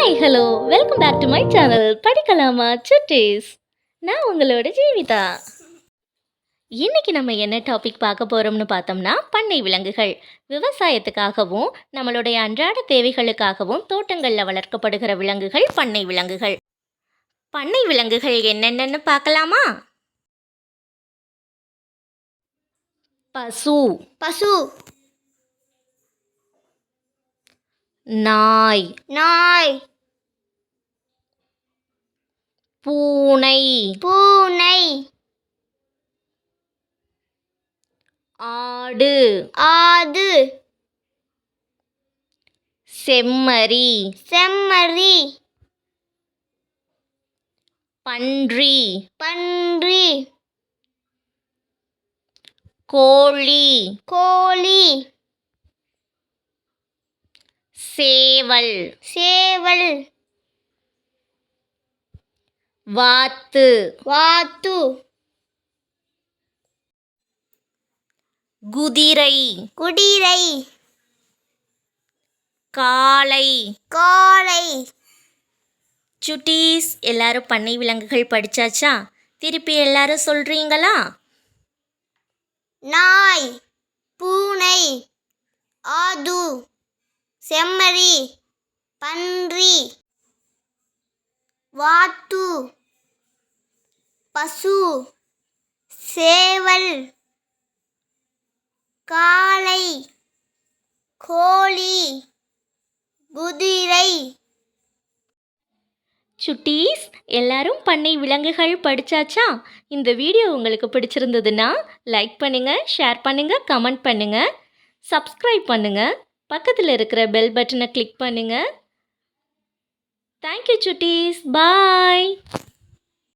Hi hello welcome back to my channel படிக்கலாமா சுட்டீஸ். நான் உங்களோட ஜீவிதா. இன்னைக்கு நம்ம என்ன டாபிக் பார்க்க போகிறோம்னு பார்த்தோம்னா பண்ணை விலங்குகள். விவசாயத்துக்காகவும் நம்மளுடைய அன்றாட தேவைகளுக்காகவும் தோட்டங்களில் வளர்க்கப்படுகிற விலங்குகள் பண்ணை விலங்குகள். பண்ணை விலங்குகள் என்னென்னு பார்க்கலாமா? பசு, பசு, நாய், நாய், பூனை, பூனை, ஆடு, ஆடு, செம்மறி, செம்மறி, பன்றி, பன்றி, கோழி, கோழி, சேவல், சேவல், வாத்து, வாத்து, குதிரை, குதிரை, காளை. காளை. சுட்டீஸ், எல்லாரும் பண்ணை விலங்குகள் படிச்சாச்சா? திருப்பி எல்லாரும் சொல்றீங்களா? நாய், பூனை, ஆடு, செம்மறி, பன்றி, வாத்து, பசு, சேவல், காளை, கோழி, குதிரை. சுட்டீஸ், எல்லாரும் பண்ணை விலங்குகள் படிச்சாச்சா? இந்த வீடியோ உங்களுக்கு பிடிச்சிருந்ததுன்னா லைக் பண்ணுங்க, ஷேர் பண்ணுங்க, கமெண்ட் பண்ணுங்க, சப்ஸ்கிரைப் பண்ணுங்க, பக்கத்தில் இருக்கிற பெல் பட்டனை கிளிக் பண்ணுங்க. தேங்க்யூ சுட்டீஸ், பாய்.